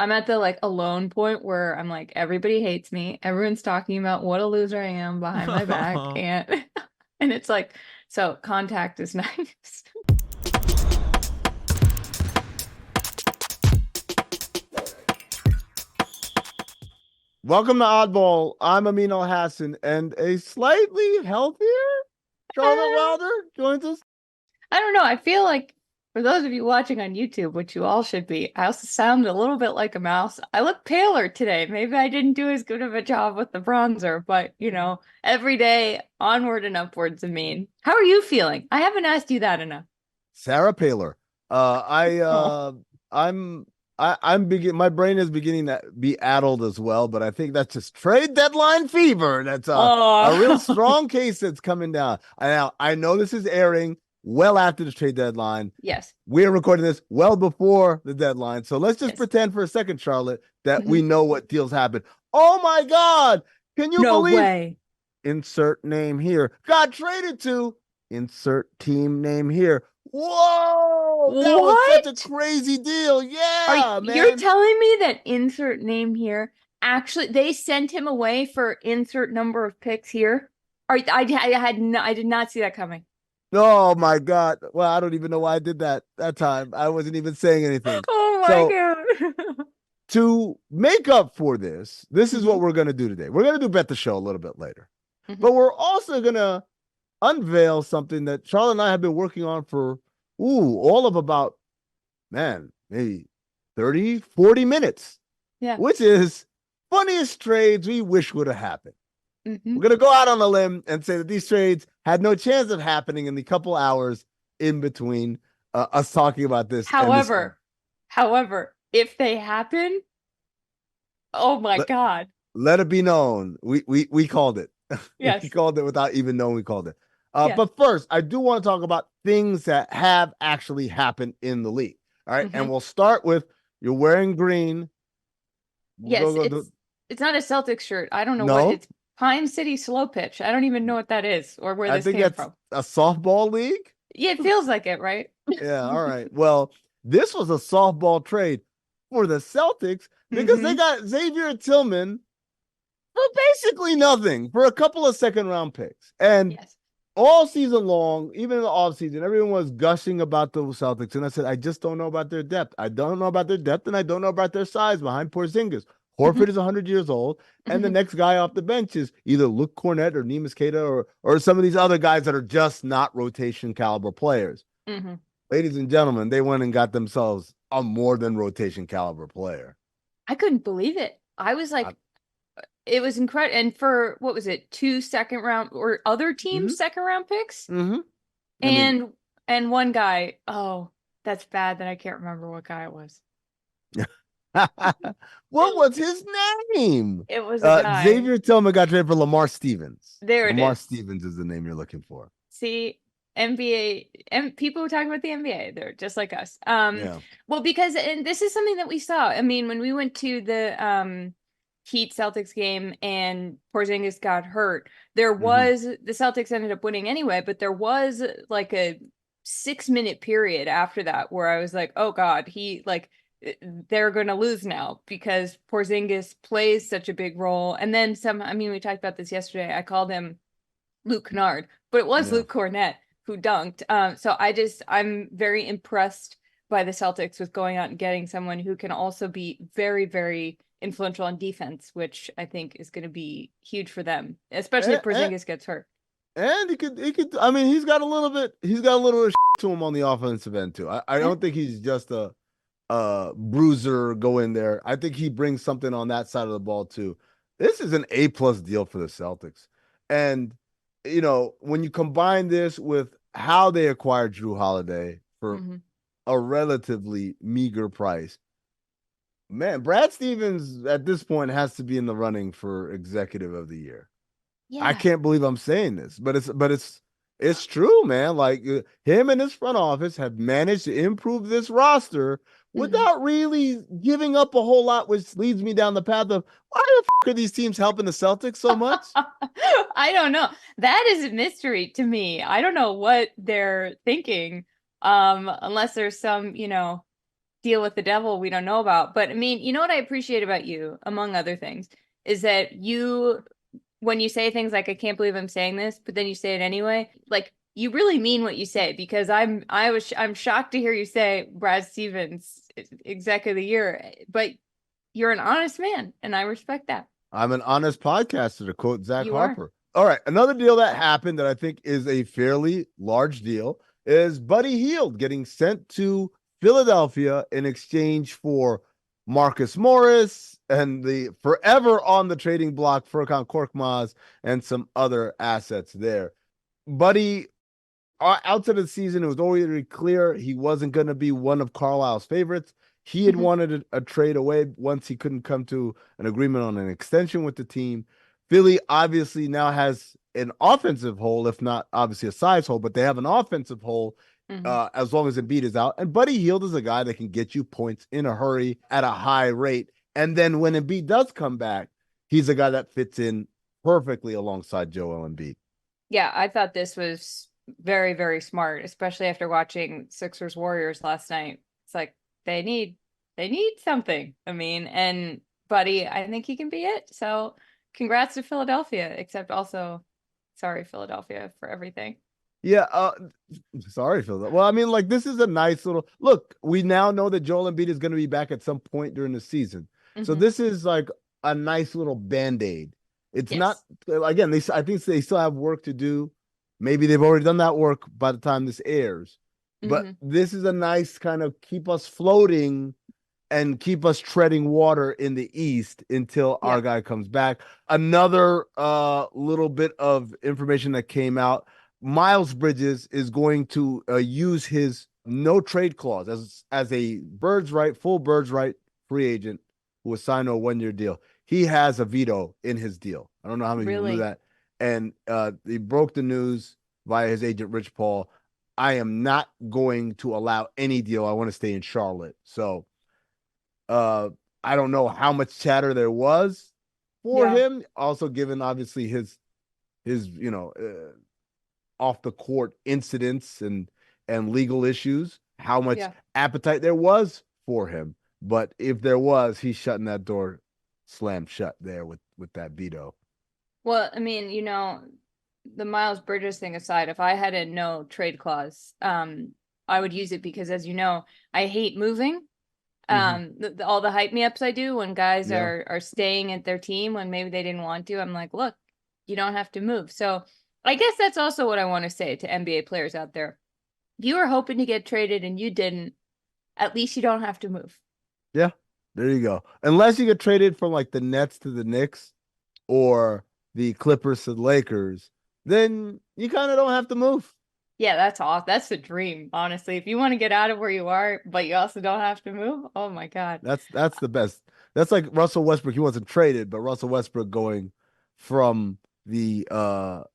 I'm at the like alone point where I'm like, everybody hates me. Everyone's talking about what a loser I am behind my back. And and it's like, so contact is nice. Welcome to Oddball. I'm Amin Elhassan, and a slightly healthier Charlotte Wilder joins us. I don't know. I feel like for those of you watching on YouTube, which you all should be, I also sound a little bit like a mouse. I look paler today. Maybe I didn't do as good of a job with the bronzer, but every day onward and upwards, Amin. How are you feeling? I haven't asked you that enough. Sarah Paler. Oh, I'm begin. My brain is beginning to be addled as well, but I think that's just trade deadline fever. That's a real oh. strong case that's coming down. I know this is airing well after the trade deadline. Yes. We're recording this well before the deadline, so let's just Yes. pretend for a second, Charlotte, that we Mhm. know what deals happen. Oh my God! Can you No believe? way. Insert name here. Got traded to insert team name here. Whoa, that was such a What? crazy deal. Are Yeah, you're man. telling me that insert name here actually they sent him away for insert number of picks here? I did not see that coming. Oh my God. Well, I don't even know why I did that time. I wasn't even saying anything. Oh my So God. to make up for this is what hmm we're gonna do today. We're gonna do bet the show a little bit later, hmm but we're also gonna unveil something that Charlotte and I have been working on for all of about, man, maybe 30, 40 minutes, Yeah. which is funniest trades we wish would have happened. hmm We're going to go out on a limb and say that these trades had no chance of happening in the couple hours in between us talking about this and this. However, if they happen, oh my Let, God. let it be known. We called it. We Yes. called it without even knowing we called it. Yes. But first, I do want to talk about things that have actually happened in the league. All right. And hmm we'll start with you're wearing green. We'll Yes, go to it's not a Celtics shirt. I don't know what no, it's Pine City Slow Pitch. I don't even know what that is or where I this think came that's from. a softball league. Yeah, it feels like it, right? Yeah, all right. Well, this was a softball trade for the Celtics because they hmm got Xavier Tillman for basically nothing for a couple of second round picks. And Yes. all season long, even in the offseason, everyone was gushing about the Celtics. And I said, I just don't know about their depth. I don't know about their depth, and I don't know about their size behind Porzingis. hmm Horford is 100 years old, and the hmm next guy off the bench is either Luke Cornett or Neemias Queta or some of these other guys that are just not rotation caliber players. hmm Ladies and gentlemen, they went and got themselves a more than rotation caliber player. I couldn't believe it. I was I, like, it was incredible. And for what was it, two second round or other teams' mm-hmm, second round picks? mm-hmm. I mean, And one guy, oh, that's bad that I can't remember what guy it was. what was his name? It was a guy. Xavier Tillman got traded for Lamar Stevens. There it Lamar is. Stevens is the name you're looking for. See, NBA and people who talk about the NBA, they're just like us. Yeah. Well, because and this is something that we saw. I mean, when we went to the Heat Celtics game and Porzingis got hurt, there Mm-hmm. was the Celtics ended up winning anyway, but there was like a 6 minute period after that where I was like, oh God, he like they're gonna lose now because Porzingis plays such a big role. And then some, I mean, we talked about this yesterday. I called him Luke Kennard, but it was Yeah. Luke Cornett who dunked. So I'm very impressed by the Celtics with going out and getting someone who can also be very, very influential on defense, which I think is going to be huge for them, especially if And, and, Porzingis gets hurt. and he could, I mean, he's got a little bit of to him on the offensive end too. I Yeah. don't think he's just a bruiser go in there. I think he brings something on that side of the ball too. This is an A+ deal for the Celtics. And when you combine this with how they acquired Drew Holiday for hmm a relatively meager price, man, Brad Stevens at this point has to be in the running for executive of the year. I Yeah. can't believe I'm saying this, but it's true, man. Like him and his front office have managed to improve this roster hmm without really giving up a whole lot, which leads me down the path of why the are these teams helping the Celtics so much? I don't know. That is a mystery to me. I don't know what they're thinking. Unless there's some, deal with the devil we don't know about. But I mean, you know what I appreciate about you, among other things, is that you, when you say things like, I can't believe I'm saying this, but then you say it anyway, like you really mean what you say, because I'm shocked to hear you say Brad Stevens exec of the year, but you're an honest man, and I respect that. I'm an honest podcaster, to quote Zach You are. Harper. All right, another deal that happened that I think is a fairly large deal is Buddy Hield getting sent to Philadelphia in exchange for Marcus Morris and the forever on the trading block Furkan Korkmaz and some other assets there. Buddy, outside of the season, it was already clear he wasn't going to be one of Carlisle's favorites. He had wanted a trade away once he couldn't come to an agreement on an extension with the team. Philly obviously now has an offensive hole, if not obviously a size hole, but they have an offensive hole as long as Embiid is out. And Buddy Hield is a guy that can get you points in a hurry at a high rate. And then when Embiid does come back, he's a guy that fits in perfectly alongside Joel Embiid. Yeah, I thought this was very, very smart, especially after watching Sixers Warriors last night. It's like they need something. I mean, and Buddy, I think he can be it. So congrats to Philadelphia, except also sorry, Philadelphia, for everything. Yeah, sorry, Phil. Well, I mean, like, this is a nice little look. We now know that Joel Embiid is going to be back at some point during the season. So Mm-hmm. this is like a nice little band-aid. It's not, Yes. again, I think they still have work to do. Maybe they've already done that work by the time this airs. But Mm-hmm. this is a nice kind of keep us floating and keep us treading water in the East until our Yeah. guy comes back. Another little bit of information that came out. Miles Bridges is going to use his no trade clause as a full birds right free agent who was signed to a 1 year deal. He has a veto in his deal. I don't know how many people knew Really. that. And he broke the news via his agent Rich Paul. I am not going to allow any deal. I want to stay in Charlotte. So uh, I don't know how much chatter there was for Yeah. him. Also, given obviously his off the court incidents and legal issues, how much Yeah. appetite there was for him. But if there was, he's shutting that door slammed shut there with that veto. Well, I mean, the Miles Bridges thing aside, if I had a no trade clause, I would use it because, as you know, I hate moving. Mm-hmm. All the hype me ups I do when guys Yeah. are staying at their team when maybe they didn't want to, I'm like, look, you don't have to move. So I guess that's also what I want to say to NBA players out there. If you were hoping to get traded and you didn't, at least you don't have to move. Yeah. There you go. Unless you get traded from like the Nets to the Knicks or the Clippers to the Lakers, then you kind of don't have to move. Yeah, that's awesome. That's the dream, honestly. If you want to get out of where you are, but you also don't have to move, oh my God. That's the best. That's like Russell Westbrook. He wasn't traded, but Russell Westbrook going from the the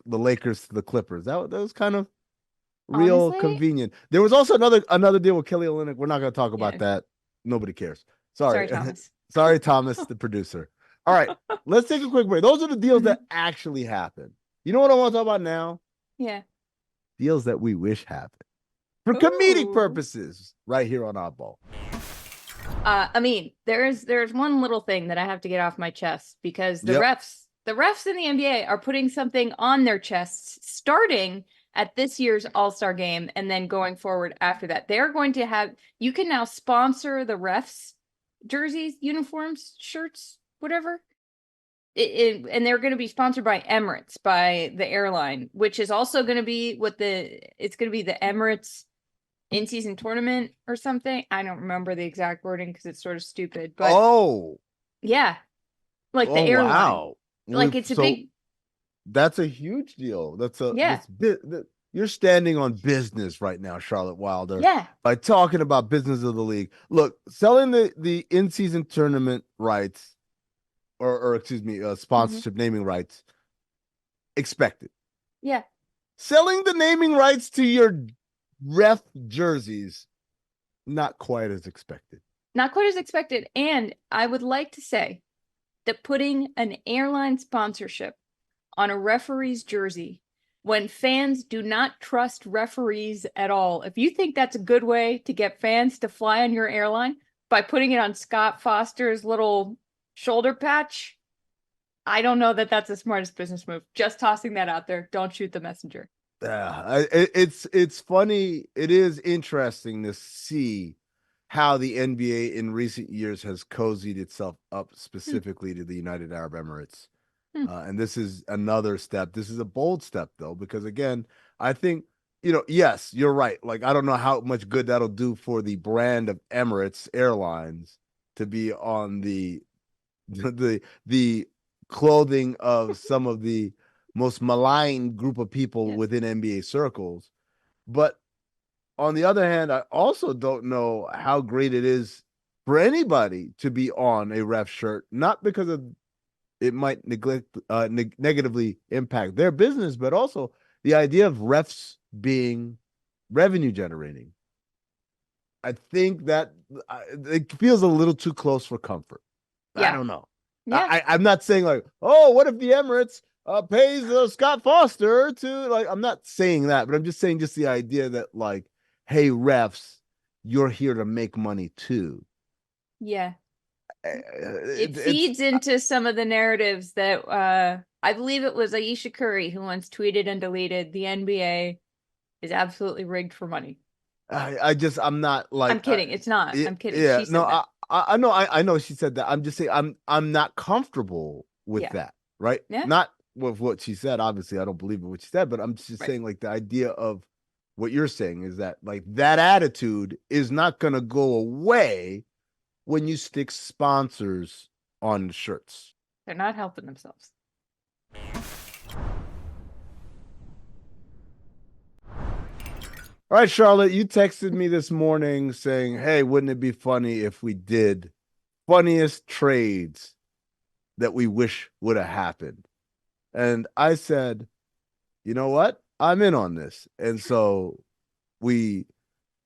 Lakers to the Clippers. That was kind of real Honestly, convenient. There was also another deal with Kelly Olynyk. We're not going to talk about yeah. that. Nobody cares. Sorry, Sorry. Thomas. Sorry, Thomas, the producer. All right, let's take a quick break. Those are the deals that Mhm. actually happened. You know what I want to talk about now? Yeah. Deals that we wish happened for comedic Ooh. purposes right here on Oddball. I mean, there's one little thing that I have to get off my chest because the Yep. refs in the NBA are putting something on their chests starting at this year's All-Star game and then going forward after that. They're going to have you can now sponsor the refs jerseys, uniforms, shirts, whatever. And they're going to be sponsored by Emirates, by the airline, which is also going to be it's going to be the Emirates in-season tournament or something. I don't remember the exact wording because it's sort of stupid, but Oh, yeah, like the oh airline. wow. Like it's a So big, that's a huge deal. yeah, You're standing on business right now, Charlotte Wilder, yeah. by talking about business of the league. Look, selling the in-season tournament rights or excuse me, Hmm. sponsorship naming rights expected. Yeah. Selling the naming rights to your ref jerseys not quite as expected. Not quite as expected. And I would like to say that putting an airline sponsorship on a referee's jersey when fans do not trust referees at all. If you think that's a good way to get fans to fly on your airline by putting it on Scott Foster's little shoulder patch, I don't know that that's the smartest business move. Just tossing that out there. Don't shoot the messenger. Yeah, it's funny. It is interesting to see how the NBA in recent years has cozied itself up Hmm. specifically to the United Arab Emirates. Hmm. And this is another step. This is a bold step, though, because again, I think, yes, you're right. Like, I don't know how much good that'll do for the brand of Emirates Airlines to be on the clothing of some of the most maligned group of people Yes. within NBA circles. But on the other hand, I also don't know how great it is for anybody to be on a ref shirt, not because of it might negatively impact their business, but also the idea of refs being revenue generating. I think that it feels a little too close for comfort. I Yeah. don't know. Yeah. I'm not saying like, oh, what if the Emirates pays Scott Foster to like? I'm not saying that, but I'm just saying just the idea that like, hey, refs, you're here to make money too. Yeah. It It's feeds into some of the narratives that I believe it was Aisha Curry who once tweeted and deleted the NBA is absolutely rigged for money. I'm not I'm like kidding. It's not. I'm kidding. yeah, She no, said that. I know I know she said that. I'm just saying I'm not comfortable with Yeah. that, right? Yeah. Not with what she said. Obviously, I don't believe in what she said, but I'm just Right. saying like the idea of what you're saying is that like that attitude is not gonna go away when you stick sponsors on shirts. They're not helping themselves. All right, Charlotte, you texted me this morning saying, "Hey, wouldn't it be funny if we did funniest trades that we wish would have happened?" And I said, "You know what? I'm in on this." And so we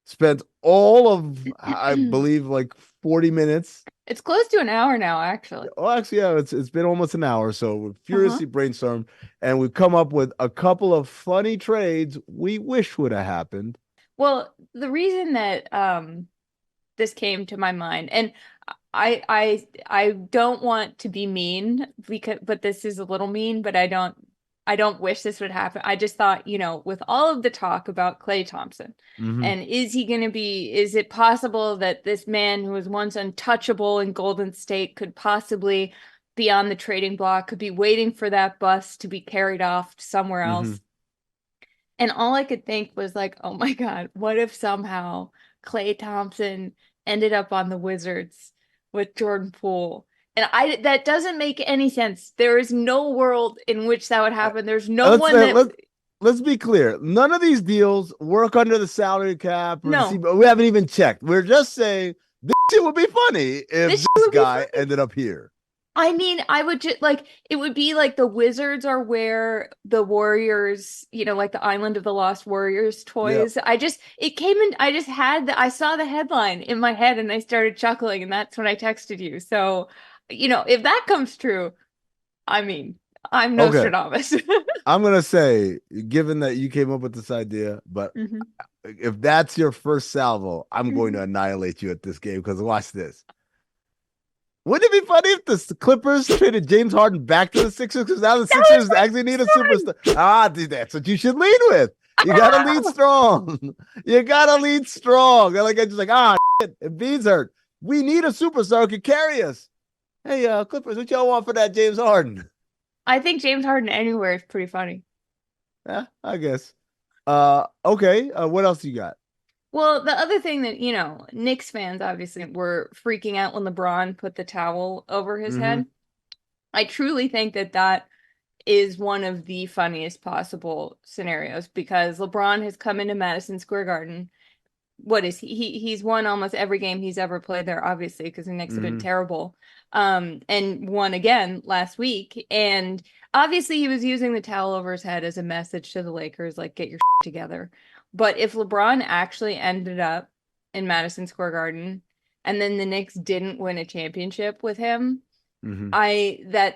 spent all of, I believe, like 40 minutes. It's close to an hour now, actually. Oh, actually, yeah, it's been almost an hour. So we Uh-huh. furiously brainstormed and we've come up with a couple of funny trades we wish would have happened. Well, the reason that this came to my mind, and I don't want to be mean because but this is a little mean, but I don't wish this would happen. I just thought, with all of the talk about Clay Thompson, Mm-hmm. and is it possible that this man who was once untouchable in Golden State could possibly be on the trading block, could be waiting for that bus to be carried off somewhere Mm-hmm. else? And all I could think was like, oh my God, what if somehow Clay Thompson ended up on the Wizards with Jordan Poole? And that doesn't make any sense. There is no world in which that would Uh, happen. There's no let's one that let's be clear. None of these deals work under the salary cap or the C. no. We haven't even checked. We're just saying this shit would be funny if This shit this would be guy funny. ended up here. I mean, I would just like it would be like the Wizards are where the Warriors, like the Island of the Lost Warriors Yep. toys. It came in, I just I saw the headline in my head and I started chuckling, and that's when I texted you. So, if that comes true, I mean, I'm Okay. Nostradamus. I'm gonna say, given that you came up with this idea, but hmm if that's your first salvo, I'm going hmm to annihilate you at this game because watch this. Wouldn't it be funny if the Clippers traded James Harden back to the Sixers because now the That was Sixers actually need a superstar? Ah, dude, that's what you should lead with. You gotta lead fun. strong. You gotta lead strong. Like I just like shit, if B's hurt, we need a superstar who can carry us. Hey, Clippers, what y'all want for that James Harden? I think James Harden anywhere is pretty funny. Yeah, I guess. Okay. What else you got? Well, the other thing that, Knicks fans obviously were freaking out when LeBron put the towel over his Mm-hmm. head. I truly think that that is one of the funniest possible scenarios because LeBron has come into Madison Square Garden. What is he's won almost every game he's ever played there, obviously, because the Knicks have been Mm-hmm. terrible. And won again last week. And obviously he was using the towel over his head as a message to the Lakers, like, get your shit together. But if LeBron actually ended up in Madison Square Garden and then the Knicks didn't win a championship with him, Hmm.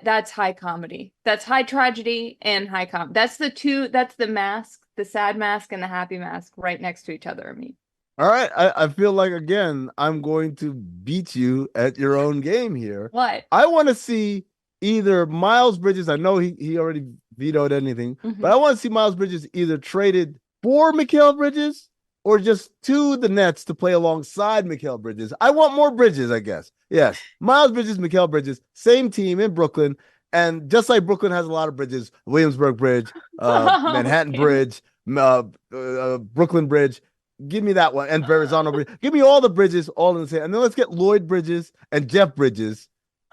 That's high comedy. That's high tragedy and high comedy. That's the mask, the sad mask and the happy mask right next to each other. I mean, All right. I feel like again, I'm going to beat you at your own game here. what? I want to see either Miles Bridges. I know he already vetoed anything, but Hmm. I want to see Miles Bridges either traded for Mikal Bridges or just to the Nets to play alongside Mikal Bridges. I want more Bridges, I guess. Yes. Miles Bridges, Mikal Bridges, same team in Brooklyn. And just like Brooklyn has a lot of bridges, Williamsburg Bridge, Manhattan Okay. Bridge, Brooklyn Bridge. Give me that one. And Verrazano Bridge. Give me all the bridges all in the same. And then let's get Lloyd Bridges and Jeff Bridges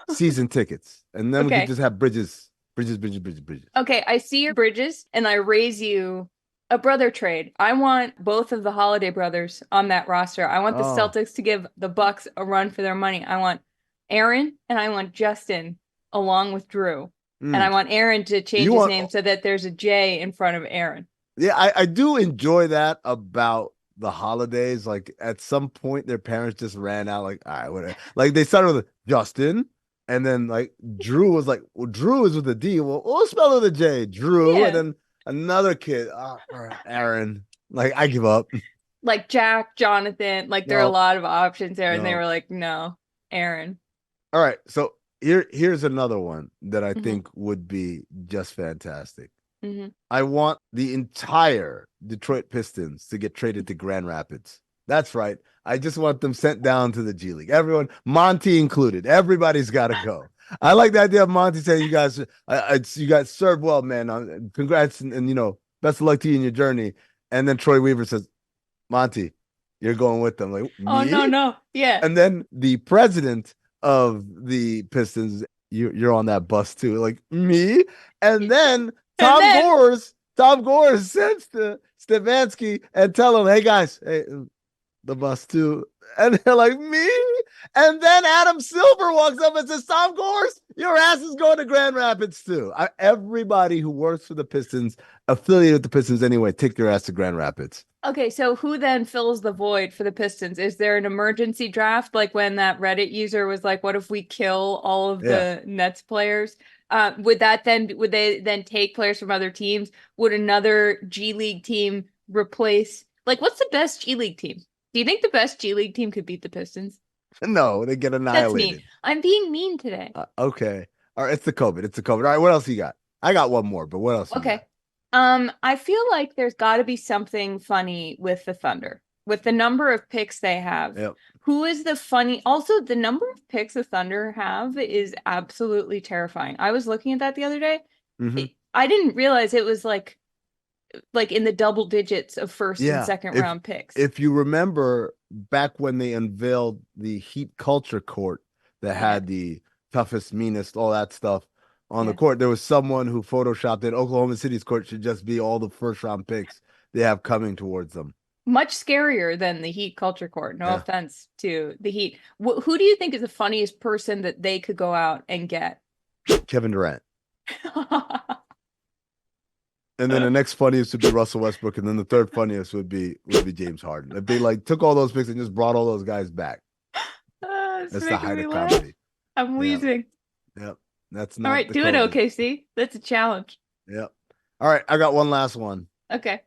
season tickets. And then we could Okay. just have Bridges, Bridges, Bridges, Bridges, Bridges. Okay, I see your bridges and I raise you a brother trade. I want both of the Holiday brothers on that roster. I want the Oh. Celtics to give the Bucks a run for their money. I want Aaron and I want Justin along with Drew. And I Mm. want Aaron to change You his want name so that there's a J in front of Aaron. Yeah, I do enjoy that about the holidays. Like at some point, their parents just ran out. Like, all right, whatever. Like they started with Justin, and then like Drew was like, well, Drew is with a D. Well, we'll spell it with a J, Drew, and Yeah. then another kid, Aaron. Like I give up. Like Jack, Jonathan, like there are a No, lot of options there, and they no. were like, no, Aaron. All right, so here's another one that I Hmm. think would be just fantastic. Hmm. I want the entire Detroit Pistons to get traded to Grand Rapids. That's right. I just want them sent down to the G League. Everyone, Monty included. Everybody's got to go. I like the idea of Monty saying, "You guys, you guys served well, man. Congrats, and best of luck to you in your journey." And then Troy Weaver says, "Monty, you're going with them." Like Oh no, me? no. Yeah. And then the president of the Pistons, you're on that bus too, like me. And then And then Tom Gores sends to Stefanski and tell him, "Hey guys, hey, the bus too." And they're like, "Me?" And then Adam Silver walks up and says, "Tom Gores, your ass is going to Grand Rapids too." Everybody who works for the Pistons, affiliated with the Pistons anyway, take your ass to Grand Rapids. okay, so who then fills the void for the Pistons? Is there an emergency draft like when that Reddit user was like, "What if we kill all of Yeah. the Nets players?" Would they then take players from other teams? Would another G League team replace like what's the best G League team? Do you think the best G League team could beat the Pistons? No, they get That's mean. annihilated. I'm being mean today. Okay. All right. It's the COVID. It's the COVID. All right. What else you got? I got one more, but what else you got? Okay. I feel like there's got to be something funny with the Thunder, with the number of picks they have. Yep. Who is the funny? Also, the number of picks the Thunder have is absolutely terrifying. I was looking at that the other day. Hmm. I didn't realize it was like in the double digits of first and Yeah. second round picks. If you remember back when they unveiled the Heat Culture Court that Yeah. had the toughest, meanest, all that stuff on the Yeah. court, there was someone who photoshopped that Oklahoma City's court should just be all the first round picks they have coming towards them. Much scarier than the Heat culture court. No Yeah. offense to the Heat. Who do you think is the funniest person that they could go out and get? Kevin Durant. And then the next funniest would be Russell Westbrook, and then the third funniest would be James Harden. If they like took all those picks and just brought all those guys back, It's that's the making height me of laugh. comedy. I'm Yeah, wheezing. yep. That's All not right, the do it, COVID. OKC. That's a challenge. Yep. All right, I got one last one. Okay.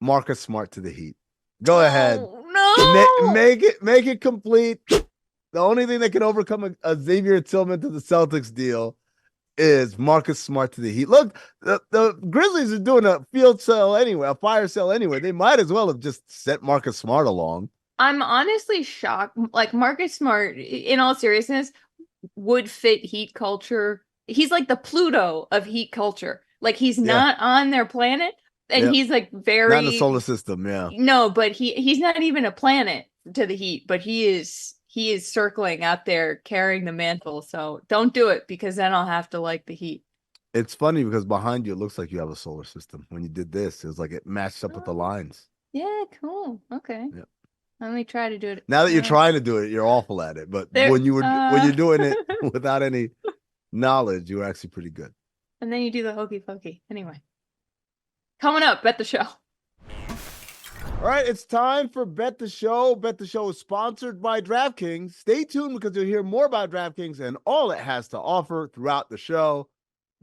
Marcus Smart to the Heat. Go ahead. Oh, no. Make it complete. The only thing that can overcome a Xavier Tillman to the Celtics deal is Marcus Smart to the Heat. Look, the Grizzlies are doing a field sale anyway, a fire sale anyway. They might as well have just sent Marcus Smart along. I'm honestly shocked. Like Marcus Smart, in all seriousness, would fit Heat culture. He's like the Pluto of Heat culture. Like he's Yeah. not on their planet, and Yep. he's like Not in the very solar system. Yeah. no, but he's not even a planet to the Heat, but he is circling out there carrying the mantle. So don't do it because then I'll have to like the Heat. It's funny because behind you, it looks like you have a solar system. When you did this, it was like it matched up with the lines. Yeah, cool. Okay. Yep. Let me try to do it. Now that you're trying to do it, you're awful at it. But There, when you're doing it without any knowledge, you were actually pretty good. and then you do the hokey pokey. Anyway, coming up at the show. All right, it's time for Bet the Show. Bet the Show is sponsored by DraftKings. Stay tuned because you'll hear more about DraftKings and all it has to offer throughout the show.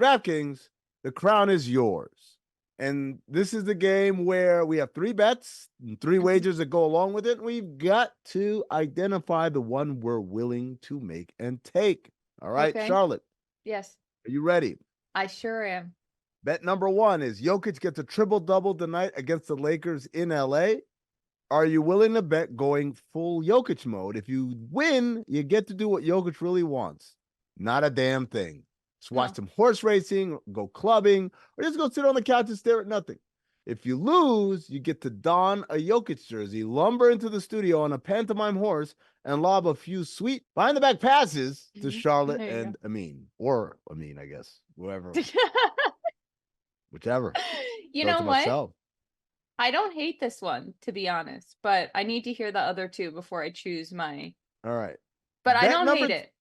DraftKings, the crown is yours. And this is the game where we have 3 bets and 3 wagers that go along with it. We've got to identify the one we're willing to make and take. All right, Okay. Charlotte. Yes. Are you ready? I sure am. Bet number 1 is Jokic gets a triple-double tonight against the Lakers in LA. Are you willing to bet going full Jokic mode? If you win, you get to do what Jokic really wants. Not a damn thing. Just watch some horse racing, go clubbing, or just go sit on the couch and stare at nothing. If you lose, you get to don a Jokic jersey, lumber into the studio on a pantomime horse, and lob a few sweet behind-the-back passes to Charlotte and Amin. Or Amin, I guess. Whoever. Whichever. You know what? Myself. I don't hate this one, to be honest, but I need to hear the other 2 before I choose my. All right. But I don't hate it.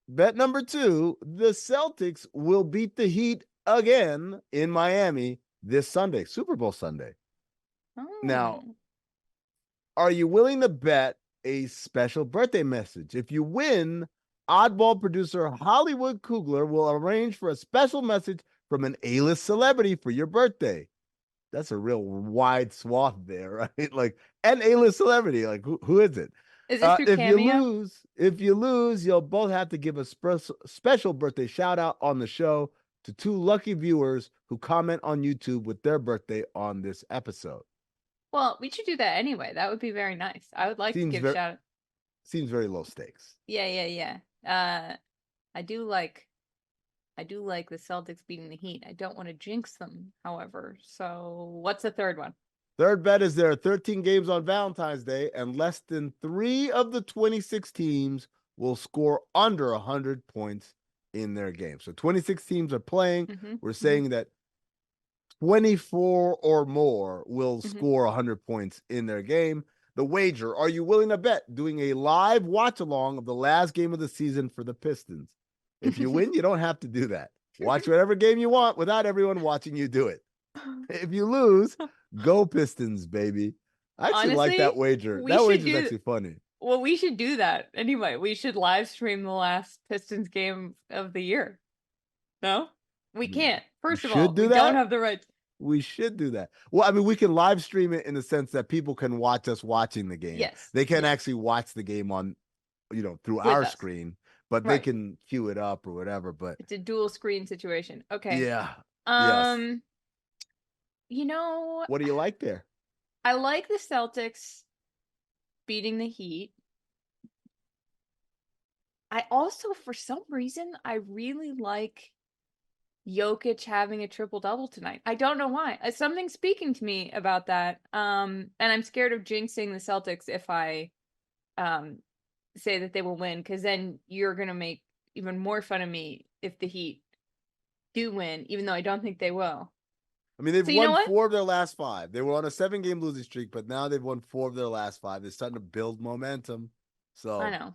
Bet number 2, the Celtics will beat the Heat again in Miami this Sunday, Super Bowl Sunday. Oh. Now, are you willing to bet a special birthday message? If you win, Oddball producer Hollywood Kugler will arrange for a special message from an A-list celebrity for your birthday. That's a real wide swath there, right? Like an A-list celebrity. Like who is it? Is it through Cameo? If you lose, you'll both have to give a special birthday shout out on the show to 2 lucky viewers who comment on YouTube with their birthday on this episode. Well, we should do that anyway. That would be very nice. I would like to give shout out. Seems very low stakes. Yeah. I do like the Celtics beating the Heat. I don't want to jinx them, however. So what's the third one? Third bet is there are 13 games on Valentine's Day, and less than 3 of the 26 teams will score under 100 points in their game. So 26 teams are playing. We're saying that 24 or more will score 100 points in their game. The wager, are you willing to bet doing a live watch-along of the last game of the season for the Pistons? If you win, you don't have to do that. Watch whatever game you want without everyone watching you do it. If you lose, go Pistons, baby. I actually like that wager. That wager is actually funny. Well, we should do that. Anyway, we should live stream the last Pistons game of the year. No? We can't. First of all, we don't have the right. We should do that. Well, I mean, we can live stream it in the sense that people can watch us watching the game. Yes. They can't actually watch the game on, through our screen. But they can queue it up or whatever. But it's a dual screen situation. Okay. Yeah. Yes. What do you like there? I like the Celtics beating the Heat. I also, for some reason, I really like Jokic having a triple-double tonight. I don't know why. Something's speaking to me about that. And I'm scared of jinxing the Celtics if I say that they will win, because then you're going to make even more fun of me if the Heat do win, even though I don't think they will. I mean, they've won 4 of their last 5. They were on a 7-game losing streak, but now they've won 4 of their last 5. They're starting to build momentum. So I know.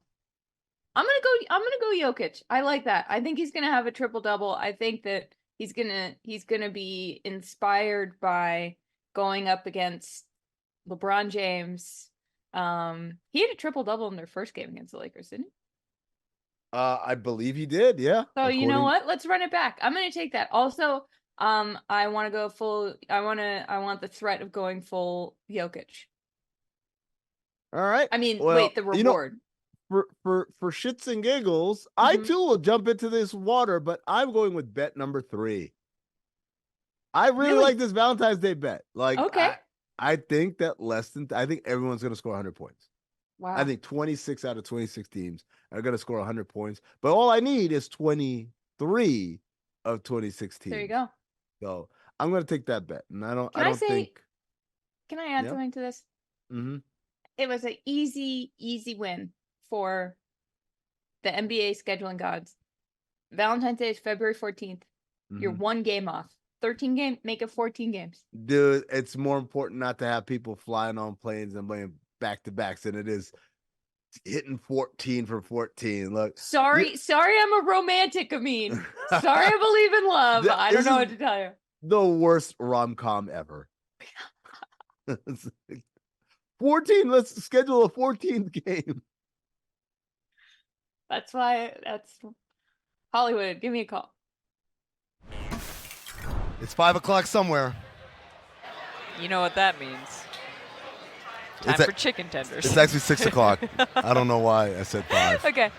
I'm gonna go Jokic. I like that. I think he's gonna have a triple-double. I think that he's gonna be inspired by going up against LeBron James. He had a triple-double in their first game against the Lakers, didn't he? I believe he did, yeah. So you know what? Let's run it back. I'm gonna take that. Also, I want to go full. I want the threat of going full Jokic. All right. I mean, wait, the reward. For shits and giggles, I too will jump into this water, but I'm going with bet number 3. I really like this Valentine's Day bet. Like, okay. I think that I think everyone's going to score 100 points. Wow. I think 26 out of 26 teams are going to score 100 points, but all I need is 23 of 26 teams. There you go. So I'm going to take that bet, and I don't think. Can I add something to this? Mm-hmm. It was an easy win for the NBA scheduling gods. Valentine's Day is February 14th. You're 1 game off. 13 games, make it 14 games. Dude, it's more important not to have people flying on planes and playing back-to-backs than it is hitting 14 for 14. Look. Sorry, I'm a romantic, Amin. Sorry, I believe in love. I don't know what to tell you. The worst rom-com ever. 14. Let's schedule a 14th game. That's Hollywood. Give me a call. It's 5 o'clock somewhere. You know what that means. Time for chicken tenders. It's actually 6 o'clock. I don't know why I said 5. Okay.